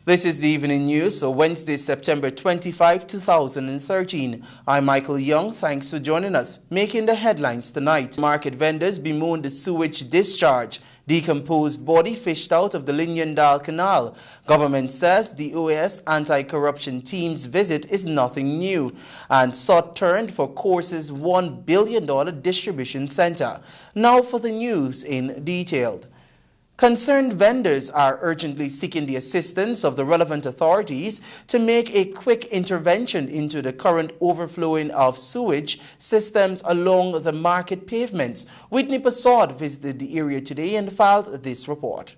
This is the evening news for Wednesday, September 25, 2013. I'm Michael Young. Thanks for joining us. Making the headlines tonight, market vendors bemoan the sewage discharge. Decomposed body fished out of the Linyandal Canal. Government says the OAS anti-corruption team's visit is nothing new. And sought turned for Course's $1 billion distribution center. Now for the news in detail. Concerned vendors are urgently seeking the assistance of the relevant authorities to make a quick intervention into the current overflowing of sewage systems along the market pavements. Whitney Passard visited the area today and filed this report.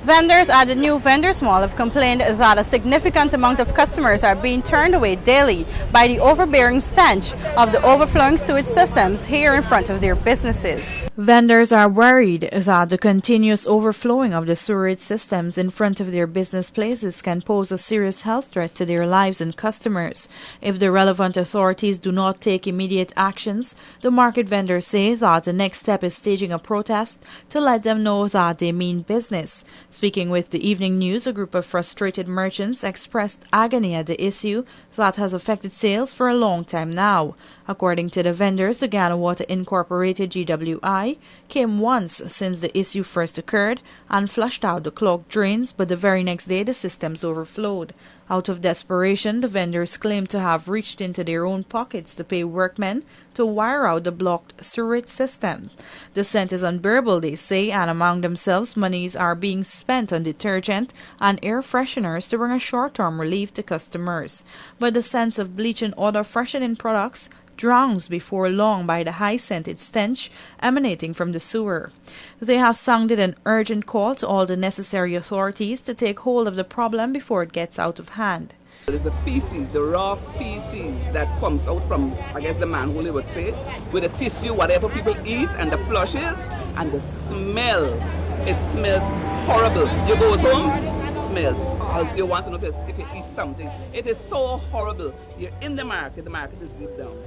Vendors at the new Vendors Mall have complained that a significant amount of customers are being turned away daily by the overbearing stench of the overflowing sewage systems here in front of their businesses. Vendors are worried that the continuous overflowing of the sewage systems in front of their business places can pose a serious health threat to their lives and customers. If the relevant authorities do not take immediate actions, the market vendors say that the next step is staging a protest to let them know that they mean business. Speaking with the Evening News, a group of frustrated merchants expressed agony at the issue that has affected sales for a long time now. According to the vendors, the Ghana Water Incorporated GWI came once since the issue first occurred and flushed out the clogged drains, but the very next day the systems overflowed. Out of desperation, the vendors claim to have reached into their own pockets to pay workmen to wire out the blocked sewage systems. The scent is unbearable, they say, and among themselves, monies are being spent on detergent and air fresheners to bring a short-term relief to customers. But the sense of bleach and other freshening products drowns before long by the high-scented stench emanating from the sewer. They have sounded an urgent call to all the necessary authorities to take hold of the problem before it gets out of hand. There's the feces, the raw feces that comes out from, I guess, the manhole, they would say, with the tissue, whatever people eat, and the flushes, and the smells. It smells horrible. You go home, smells. You want to know if you eat something. It is so horrible. You're in the market is deep down.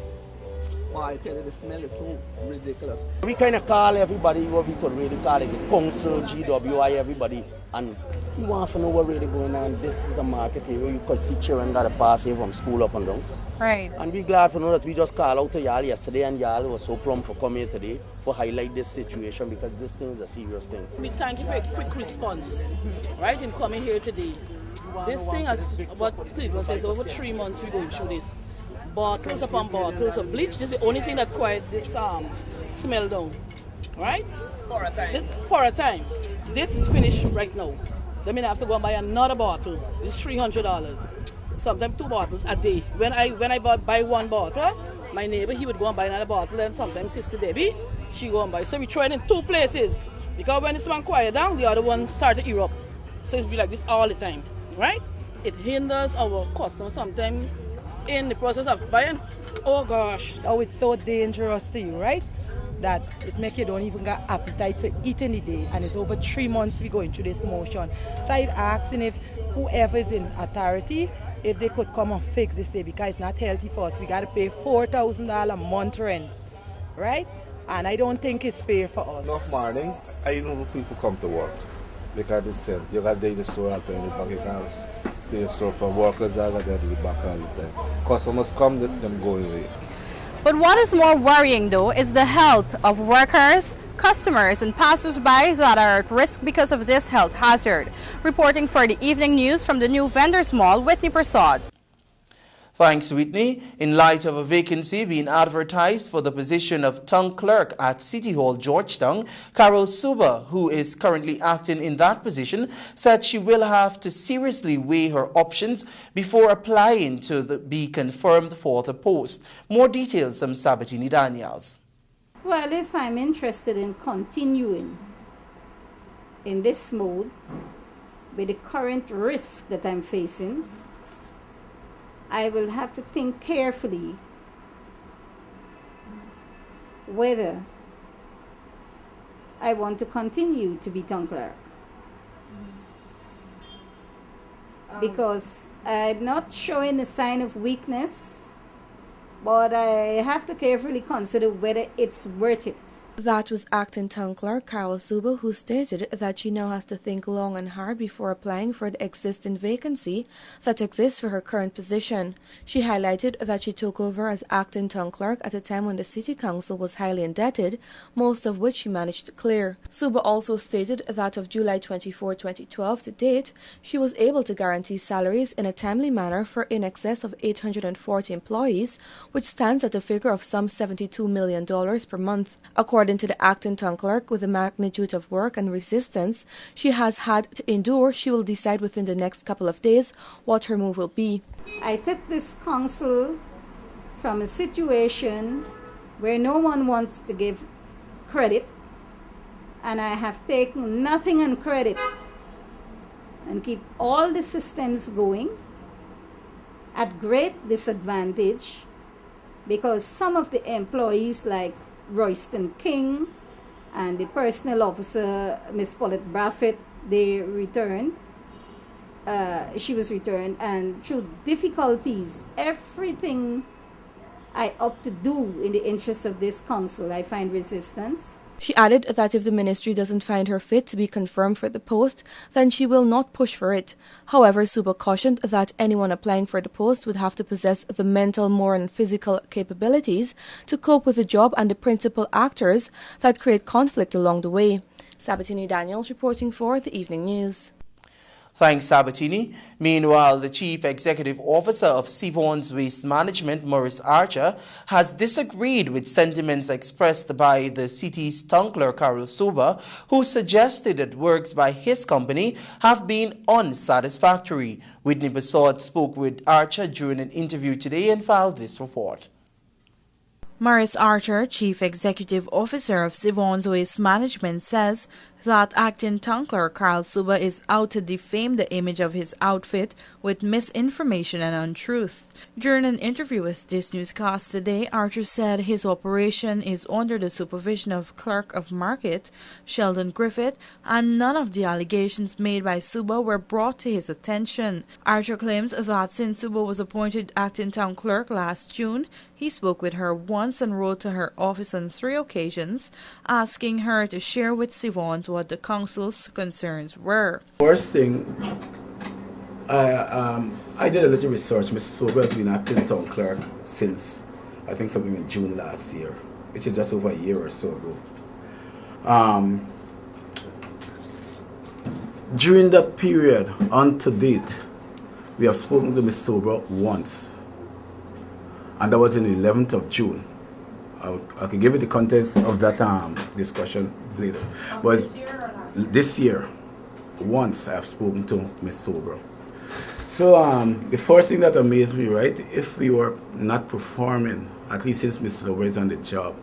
Wow, I tell you, the smell is so ridiculous. We kind of call everybody what we could really call it, the council, GWI, everybody, and we want to know what really going on. This is a market here where you could see children got to pass here from school up and down. Right. And we're glad to know that we just called out to y'all yesterday, and y'all was so prompt for coming here today to highlight this situation because this thing is a serious thing. We thank you for a quick response, right, in coming here today. This thing has, what Cleveland says, over 3 months we're going through this. Bottles upon bottles of bleach. This is the only thing that quiets this smell down, right? For a time. This is finished right now. Then I have to go and buy another bottle. This is $300. Sometimes 2 bottles a day. When I buy 1 bottle, my neighbor, he would go and buy another bottle, and sometimes Sister Debbie, she go and buy. So we try it in 2 places because when this one quiet down, the other one start to erupt. So it's be like this all the time, right? It hinders our customers sometimes in the process of buying. Oh gosh. Oh, it's so dangerous to you, right? That it makes you don't even get appetite for eating a day, and it's over 3 months we going through this motion. So I'm asking if whoever is in authority, if they could come and fix this day, because it's not healthy for us. We got to pay $4,000 a month rent, right? And I don't think it's fair for us. Enough morning, I know people come to work because it's you got the store out there in the back, you can't stay store for workers that are there to the back all the time. Customers come, them go away. But what is more worrying, though, is the health of workers, customers, and passers-by that are at risk because of this health hazard. Reporting for the Evening News from the new Vendors Mall, Whitney Prasad. Thanks, Whitney. In light of a vacancy being advertised for the position of town clerk at City Hall, Georgetown, Carol Suba, who is currently acting in that position, said she will have to seriously weigh her options before applying to be confirmed for the post. More details from Sabatini Daniels. Well, if I'm interested in continuing in this mode with the current risk that I'm facing, I will have to think carefully whether I want to continue to be town clerk. Because I'm not showing a sign of weakness, but I have to carefully consider whether it's worth it. That was acting town clerk Carol Suba, who stated that she now has to think long and hard before applying for the existing vacancy that exists for her current position. She highlighted that she took over as acting town clerk at a time when the city council was highly indebted, most of which she managed to clear. Suba also stated that of July 24, 2012 to date, she was able to guarantee salaries in a timely manner for in excess of 840 employees, which stands at a figure of some $72 million per month. According to the acting town clerk, with the magnitude of work and resistance she has had to endure, she will decide within the next couple of days what her move will be. I took this council from a situation where no one wants to give credit, and I have taken nothing on credit and keep all the systems going at great disadvantage because some of the employees like Royston King and the personnel officer, Miss Paulette Braffett, they returned. She was returned, and through difficulties, everything I opt to do in the interest of this council, I find resistance. She added that if the ministry doesn't find her fit to be confirmed for the post, then she will not push for it. However, Suba cautioned that anyone applying for the post would have to possess the mental, moral and physical capabilities to cope with the job and the principal actors that create conflict along the way. Sabatini Daniels reporting for the Evening News. Thanks, Sabatini. Meanwhile, the Chief Executive Officer of Sewage Waste Management, Maurice Archer, has disagreed with sentiments expressed by the city's town clerk, Carol Suba, who suggested that works by his company have been unsatisfactory. Whitney Bassard spoke with Archer during an interview today and filed this report. Maurice Archer, Chief Executive Officer of Sewage Waste Management, says that acting town clerk Carl Suba is out to defame the image of his outfit with misinformation and untruths. During an interview with this newscast today, Archer said his operation is under the supervision of Clerk of Market Sheldon Griffith, and none of the allegations made by Suba were brought to his attention. Archer claims that since Suba was appointed acting town clerk last June, he spoke with her once and wrote to her office on 3 occasions, asking her to share with Sewage what the council's concerns were. First thing, I did a little research. Mrs. Suba has been acting town clerk since, I think, something in June last year, which is just over a year or so ago. During that period, on to date, we have spoken to Mrs. Suba once, and that was on the 11th of June. I could give you the context of that discussion later. But this year, once I've spoken to Ms. Suba. So the first thing that amazed me, right, if we were not performing, at least since Ms. Suba is on the job,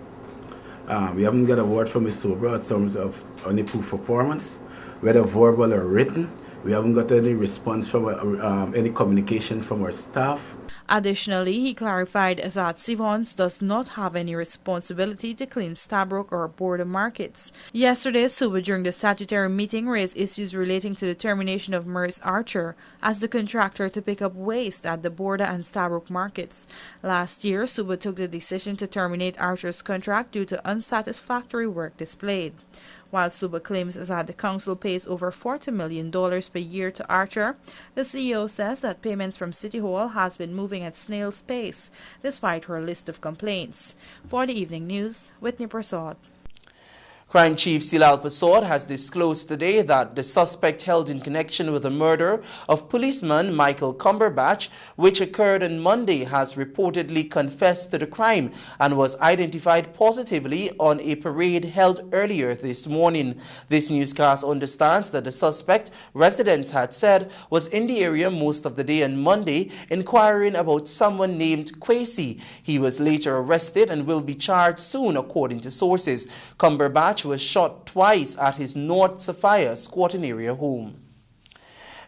we haven't got a word from Ms. Suba in terms of any proof of performance, whether verbal or written. We haven't got any response from any communication from our staff. Additionally, he clarified that Sewage does not have any responsibility to clean Stabroek or border markets. Yesterday, Suba during the statutory meeting raised issues relating to the termination of Maurice Archer as the contractor to pick up waste at the border and Stabroek markets. Last year, Suba took the decision to terminate Archer's contract due to unsatisfactory work displayed. While Suba claims that the council pays over $40 million per year to Archer, the CEO says that payments from City Hall has been moving at snail's pace, despite her list of complaints. For the Evening News, Whitney Prasad. Crime Chief Silal Pasod has disclosed today that the suspect held in connection with the murder of policeman Michael Cumberbatch, which occurred on Monday, has reportedly confessed to the crime and was identified positively on a parade held earlier this morning. This newscast understands that the suspect, residents had said, was in the area most of the day on Monday, inquiring about someone named Kwesi. He was later arrested and will be charged soon, according to sources. Cumberbatch was shot twice at his North Sapphire squatting area home.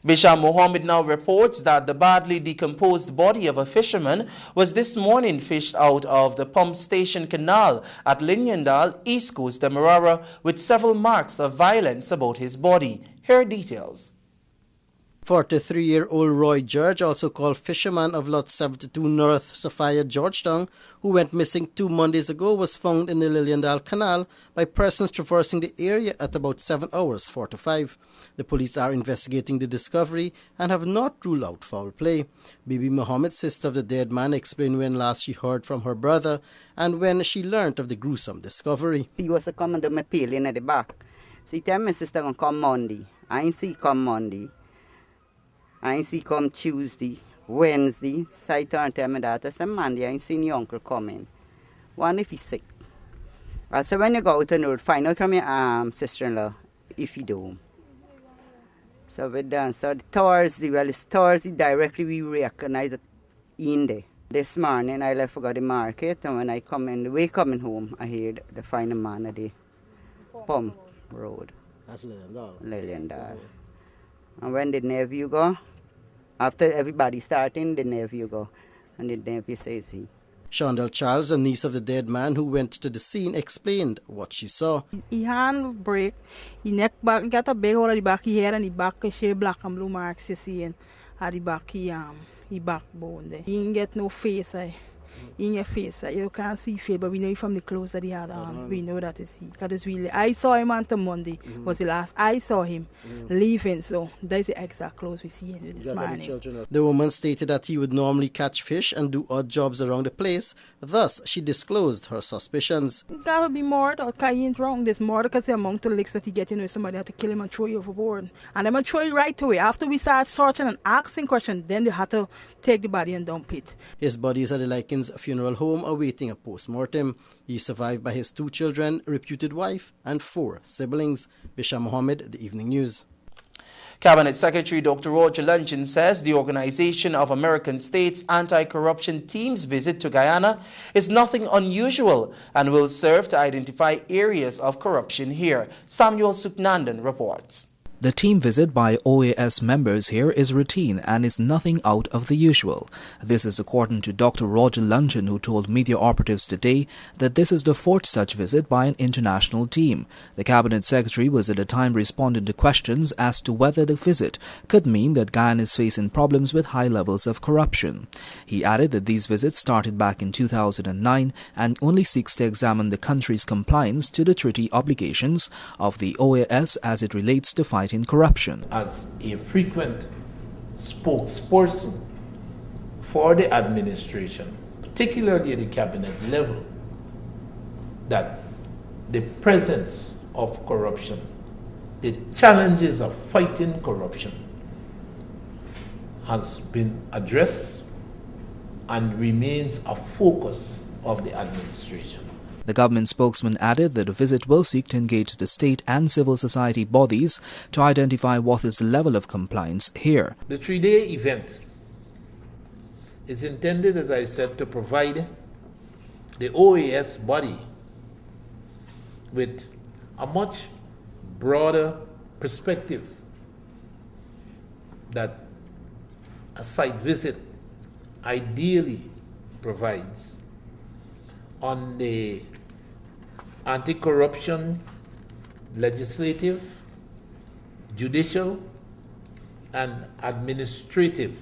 Bisham Mohammed now reports that the badly decomposed body of a fisherman was this morning fished out of the pump station canal at Linyandal, East Coast, Demerara, with several marks of violence about his body. Here are details. 43-year-old Roy George, also called Fisherman of Lot 72 North, Sophia, Georgetown, who went missing 2 Mondays ago, was found in the Liliendale Canal by persons traversing the area at about 7 hours 45. The police are investigating the discovery and have not ruled out foul play. Bibi Muhammad, sister of the dead man, explained when last she heard from her brother and when she learnt of the gruesome discovery. He was a coming to my peeling at the back. So he tell my sister gonna come Monday. I ain't see come Monday. I ain't see come Tuesday, Wednesday. So I turned to my daughter, I said, Monday, I ain't seen your uncle coming. Wonder if he's sick. I said, when you go out the road, find out from your sister-in-law if he do. So we done. So it's Thursday, directly we recognize it in there. This morning I left for the market, and when I coming home, I heard the final man at the pump road. That's Liliendale. Liliendale. And when the nephew go, after everybody starting, the nephew go, and the nephew says he. Shondell Charles, a niece of the dead man who went to the scene, explained what she saw. His hand break, his neck back, got a big hole at the back of his head, and the back share black and blue marks you see at the back of his backbone there. He didn't get no face, in your face. You can't see face, but we know from the clothes that he had on. We know that is he. Because it's really, I saw him on Monday. Was the last I saw him leaving. So that's the exact clothes we see this morning. The woman stated that he would normally catch fish and do odd jobs around the place. Thus, she disclosed her suspicions. That would be murder. Because he ain't wrong. There's murder because the amount of licks that he get, somebody had to kill him and throw you overboard. And they might throw you right away. After we start searching and asking questions, then they had to take the body and dump it. His body is at the Likens Funeral Home awaiting a post-mortem. He is survived by his 2 children, reputed wife, and 4 siblings. Bisham Mohammed, The Evening News. Cabinet Secretary Dr. Roger Luncheon says the Organization of American States Anti-Corruption Team's visit to Guyana is nothing unusual and will serve to identify areas of corruption here. Samuel Suknandan reports. The team visit by OAS members here is routine and is nothing out of the usual. This is according to Dr. Roger Luncheon, who told media operatives today that this is the 4th such visit by an international team. The Cabinet Secretary was at the time responding to questions as to whether the visit could mean that Guyana is facing problems with high levels of corruption. He added that these visits started back in 2009 and only seeks to examine the country's compliance to the treaty obligations of the OAS as it relates to fighting corruption. As a frequent spokesperson for the administration, particularly at the cabinet level, that the presence of corruption, the challenges of fighting corruption has been addressed and remains a focus of the administration. The government spokesman added that the visit will seek to engage the state and civil society bodies to identify what is the level of compliance here. The 3-day event is intended, as I said, to provide the OAS body with a much broader perspective that a site visit ideally provides on the anti-corruption, legislative, judicial, and administrative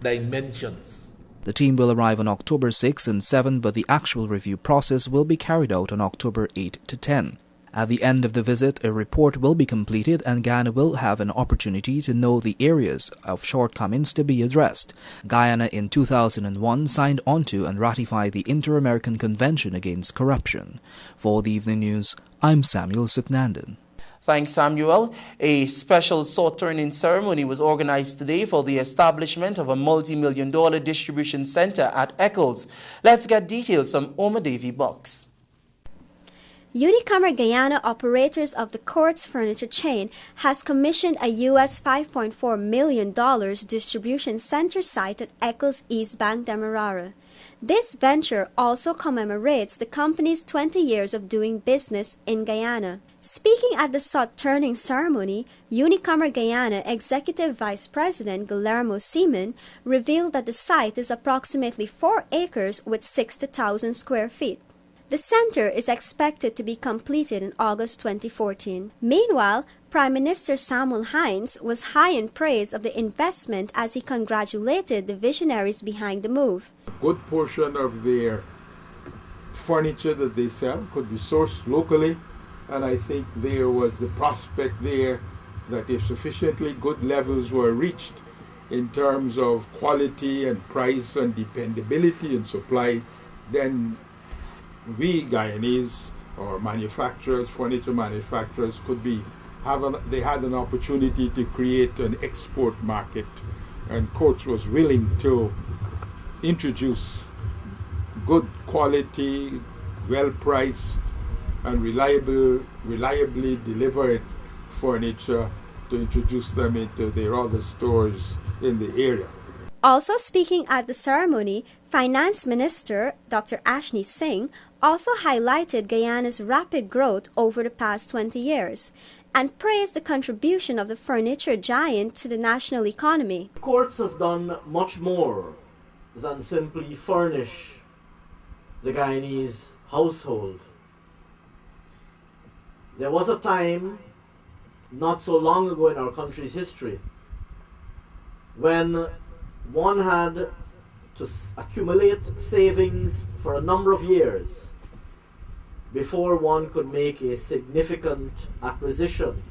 dimensions. The team will arrive on October 6 and 7, but the actual review process will be carried out on October 8 to 10. At the end of the visit, a report will be completed and Guyana will have an opportunity to know the areas of shortcomings to be addressed. Guyana in 2001 signed onto and ratified the Inter-American Convention Against Corruption. For the Evening News, I'm Samuel Suknandan. Thanks, Samuel. A special sword-turning ceremony was organized today for the establishment of a multi-million-dollar distribution center at Eccles. Let's get details from Oma Davy Box. Unicommerce Guyana, operators of the Courts Furniture chain, has commissioned a US $5.4 million distribution center site at Eccles East Bank, Demerara. This venture also commemorates the company's 20 years of doing business in Guyana. Speaking at the sod-turning ceremony, Unicommerce Guyana Executive Vice President Guillermo Seaman revealed that the site is approximately 4 acres with 60,000 square feet. The center is expected to be completed in August 2014. Meanwhile, Prime Minister Samuel Hines was high in praise of the investment as he congratulated the visionaries behind the move. A good portion of their furniture that they sell could be sourced locally, and I think there was the prospect there that if sufficiently good levels were reached in terms of quality and price and dependability and supply, then we Guyanese or manufacturers, furniture manufacturers, they had an opportunity to create an export market, and Coates was willing to introduce good quality, well-priced and reliably delivered furniture to introduce them into their other stores in the area. Also speaking at the ceremony, Finance Minister Dr. Ashni Singh also highlighted Guyana's rapid growth over the past 20 years and praised the contribution of the furniture giant to the national economy. Courts has done much more than simply furnish the Guyanese household. There was a time not so long ago in our country's history when one had to accumulate savings for a number of years before one could make a significant acquisition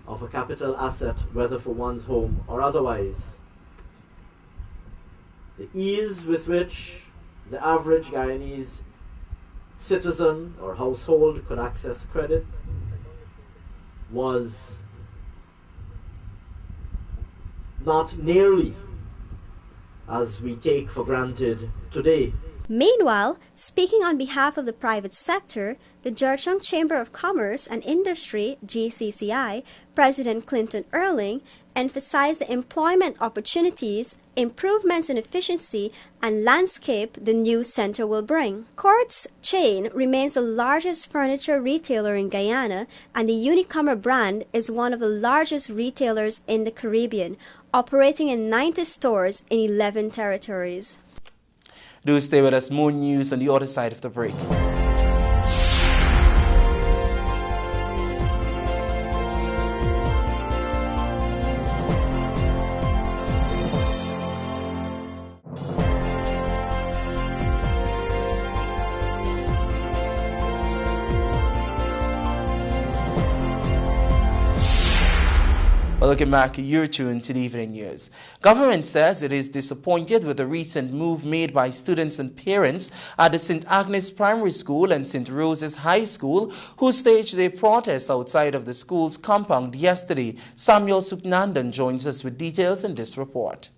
of a capital asset, whether for one's home or otherwise. The ease with which the average Guyanese citizen or household could access credit was not nearly as we take for granted today. Meanwhile, speaking on behalf of the private sector, the Georgetown Chamber of Commerce and Industry, GCCI, President Clinton Erling, emphasized the employment opportunities, improvements in efficiency, and landscape the new center will bring. Courts chain remains the largest furniture retailer in Guyana, and the Unicomer brand is one of the largest retailers in the Caribbean, operating in 90 stores in 11 territories. Do stay with us. More news on the other side of the break. Welcome back, you're tuned to the Evening News. Government says it is disappointed with the recent move made by students and parents at the St. Agnes Primary School and St. Rose's High School, who staged their protest outside of the school's compound yesterday. Samuel Supnandan joins us with details in this report.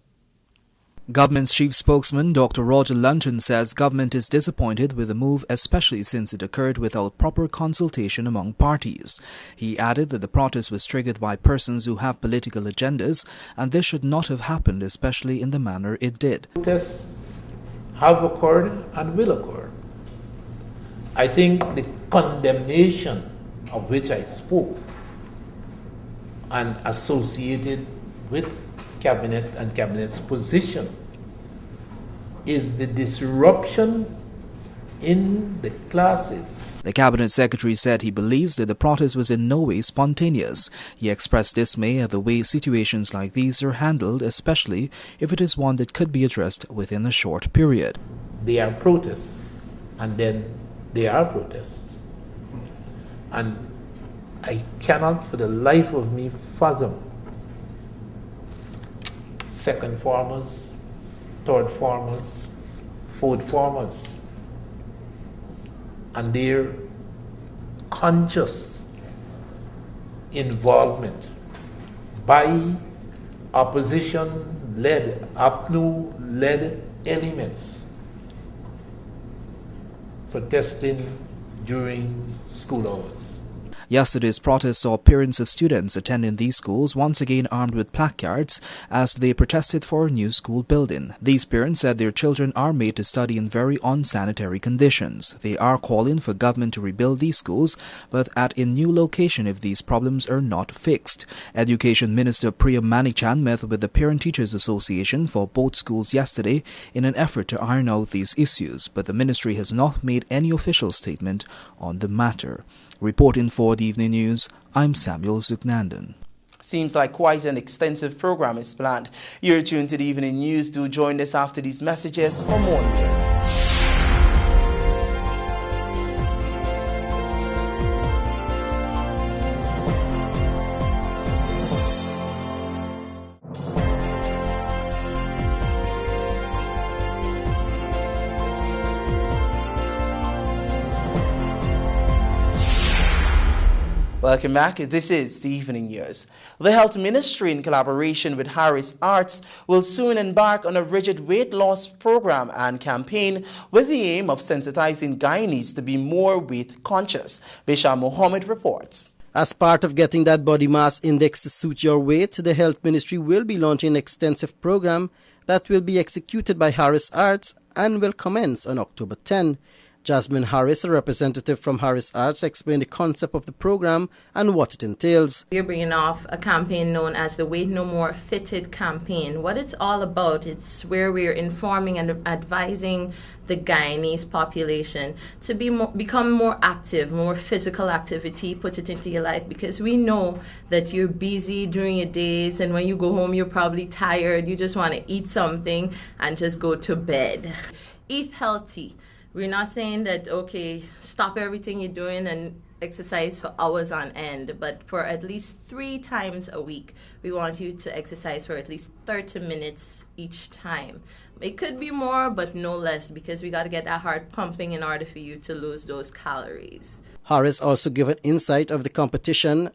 Government's chief spokesman, Dr. Roger Luncheon, says government is disappointed with the move, especially since it occurred without proper consultation among parties. He added that the protest was triggered by persons who have political agendas, and this should not have happened, especially in the manner it did. Protests have occurred and will occur. I think the condemnation of which I spoke and associated with Cabinet and Cabinet's position is the disruption in the classes. The Cabinet Secretary said he believes that the protest was in no way spontaneous. He expressed dismay at the way situations like these are handled, especially if it is one that could be addressed within a short period. There are protests, and then there are protests. And I cannot for the life of me fathom second farmers, third farmers, fourth farmers, and their conscious involvement by opposition-led, APNU-led elements protesting during school hours. Yesterday's protest saw parents of students attending these schools once again armed with placards as they protested for a new school building. These parents said their children are made to study in very unsanitary conditions. They are calling for government to rebuild these schools, but at a new location if these problems are not fixed. Education Minister Priya Manichan met with the Parent Teachers Association for both schools yesterday in an effort to iron out these issues, but the ministry has not made any official statement on the matter. Reporting for the Evening News, I'm Samuel Zugnandan. Seems like quite an extensive program is planned. You're tuned to the Evening News. Do join us after these messages for more news. Welcome back. This is the Evening News. The Health Ministry, in collaboration with Harris Arts, will soon embark on a rigid weight loss program and campaign with the aim of sensitizing Guyanese to be more weight conscious. Bisha Mohammed reports. As part of getting that body mass index to suit your weight, the Health Ministry will be launching an extensive program that will be executed by Harris Arts and will commence on October 10. Jasmine Harris, a representative from Harris Arts, explained the concept of the program and what it entails. We're bringing off a campaign known as the Weight No More Fitted campaign. What it's all about, it's where we're informing and advising the Guyanese population to become more active, more physical activity, put it into your life, because we know that you're busy during your days and when you go home you're probably tired, you just want to eat something and just go to bed. Eat healthy. We're not saying that, okay, stop everything you're doing and exercise for hours on end, but for at least 3 times a week, we want you to exercise for at least 30 minutes each time. It could be more, but no less, because we got to get that heart pumping in order for you to lose those calories. Harris also gave an insight of the competition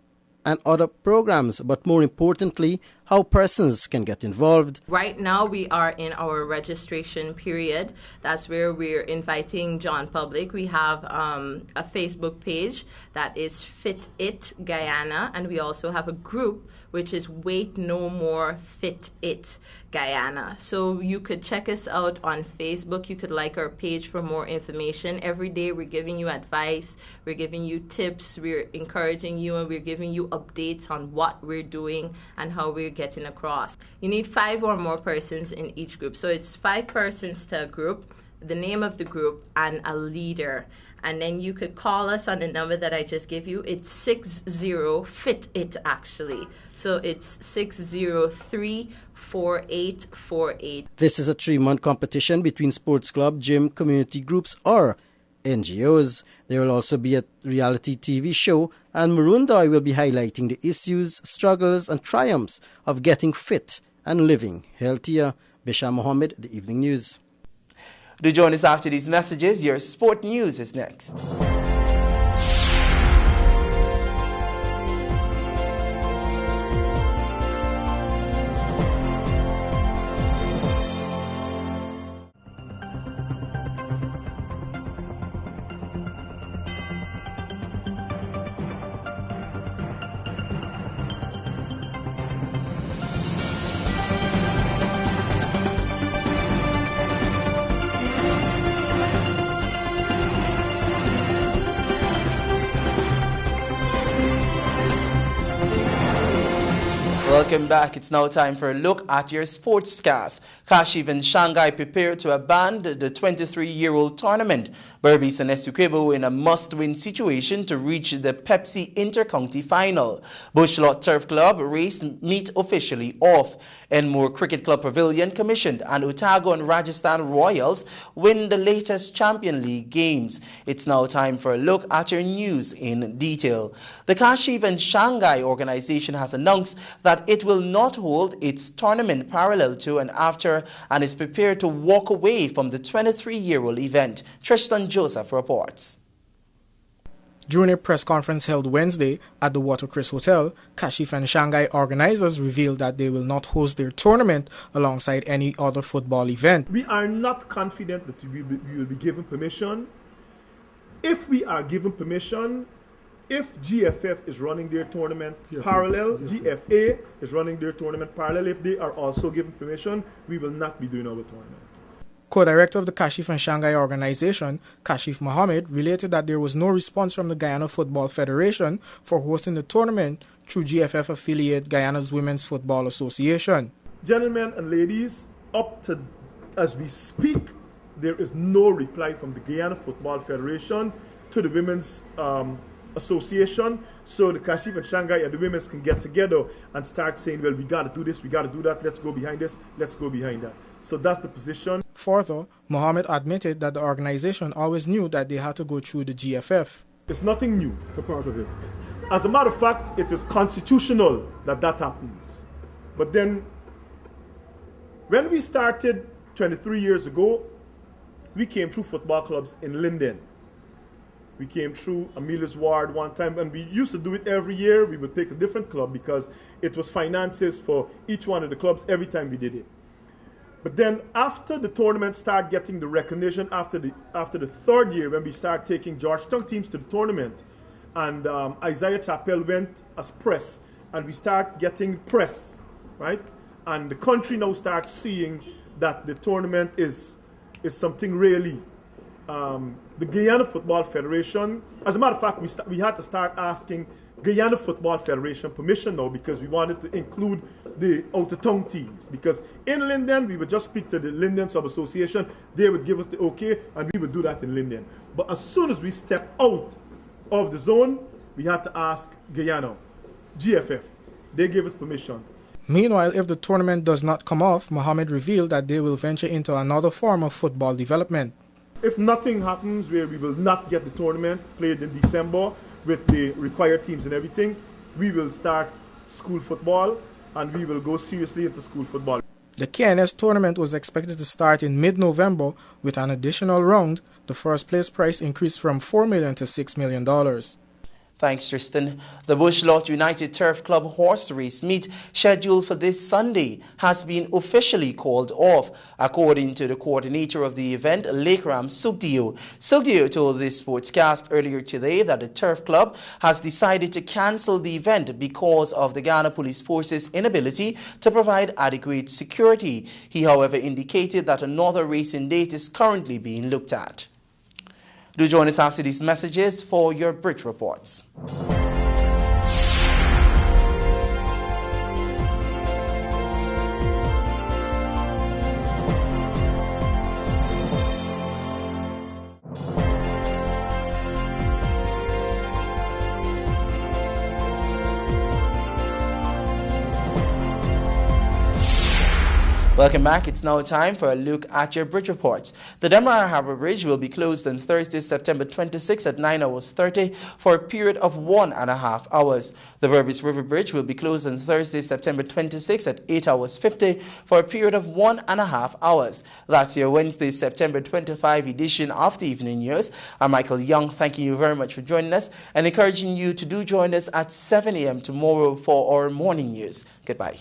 and other programs, but more importantly, how persons can get involved. Right now we are in our registration period. That's where we're inviting John Public. We have a Facebook page that is Fit It Guyana, and we also have a group which is Weight No More Fit It Guyana. So you could check us out on Facebook. You could like our page for more information. Every day we're giving you advice, we're giving you tips, we're encouraging you, and we're giving you updates on what we're doing and how we're getting across. You need 5 or more persons in each group. So it's 5 persons to a group, the name of the group, and a leader. And then you could call us on the number that I just gave you. It's 60-FIT-IT actually. So it's 603-4848. This is a 3-month competition between sports club, gym, community groups, or NGOs. There will also be a reality TV show, and Marundoy will be highlighting the issues, struggles, and triumphs of getting fit and living healthier. Bisha Mohammed, The Evening News. Do join us after these messages. Your sport news is next. Welcome back. It's now time for a look at your sportscast. Kashif and Shanghai prepare to abandon the 23-year-old tournament. Berbice and Essequibo in a must-win situation to reach the Pepsi Intercounty Final. Bushlot Turf Club race meet officially off. Enmore Cricket Club Pavilion commissioned, and Otago and Rajasthan Royals win the latest Champion League games. It's now time for a look at your news in detail. The Kashif and Shanghai organization has announced that it will not hold its tournament parallel to and after, and is prepared to walk away from the 23-year-old event. Tristan Joseph reports. During a press conference held Wednesday at the Watercress Hotel, Kashif and Shanghai organizers revealed that they will not host their tournament alongside any other football event. We are not confident that we will be given permission. If we are given permission, if GFF is running their tournament parallel, GFA is running their tournament parallel, if they are also given permission, we will not be doing our tournament. Co-director of the Kashif and Shanghai organization, Kashif Mohammed, related that there was no response from the Guyana Football Federation for hosting the tournament through GFF affiliate Guyana's Women's Football Association. Gentlemen and ladies, up to as we speak, there is no reply from the Guyana Football Federation to the Women's Association, so the Kashif and Shanghai and the women's can get together and start saying, well, we got to do this, we got to do that, let's go behind this, let's go behind that. So that's the position. Further, Mohammed admitted that the organization always knew that they had to go through the GFF. It's nothing new, a part of it. As a matter of fact, it is constitutional that that happens. But then, when we started 23 years ago, we came through football clubs in Linden. We came through Amelia's Ward one time, and we used to do it every year. We would pick a different club because it was finances for each one of the clubs every time we did it. But then after the tournament started getting the recognition, after the third year when we started taking Georgetown teams to the tournament, and Isaiah Chappell went as press, and we start getting press, right? And the country now starts seeing that the tournament is something really. The Guyana Football Federation, as a matter of fact, we had to start asking Guyana Football Federation permission now because we wanted to include the out-of-town teams. Because in Linden, we would just speak to the Linden Sub-Association, they would give us the okay, and we would do that in Linden. But as soon as we step out of the zone, we had to ask Guyana, GFF. They gave us permission. Meanwhile, if the tournament does not come off, Mohammed revealed that they will venture into another form of football development. If nothing happens where we will not get the tournament played in December with the required teams and everything, we will start school football and we will go seriously into school football. The KNS tournament was expected to start in mid-November with an additional round. The first place price increased from $4 million to $6 million. Thanks, Tristan. The Bush Lot United Turf Club horse race meet scheduled for this Sunday has been officially called off, according to the coordinator of the event, Lekram Sugdio. Sugdio told this sportscast earlier today that the Turf Club has decided to cancel the event because of the Ghana Police Force's inability to provide adequate security. He, however, indicated that another racing date is currently being looked at. Do join us after these messages for your bridge reports. Welcome back. It's now time for a look at your bridge reports. The Demerara Harbour Bridge will be closed on Thursday, September 26 at 9:30 for a period of 1.5 hours. The Burbis River Bridge will be closed on Thursday, September 26 at 8:50 for a period of 1.5 hours. That's your Wednesday, September 25 edition of the Evening News. I'm Michael Young, thanking you very much for joining us and encouraging you to do join us at 7 a.m. tomorrow for our morning news. Goodbye.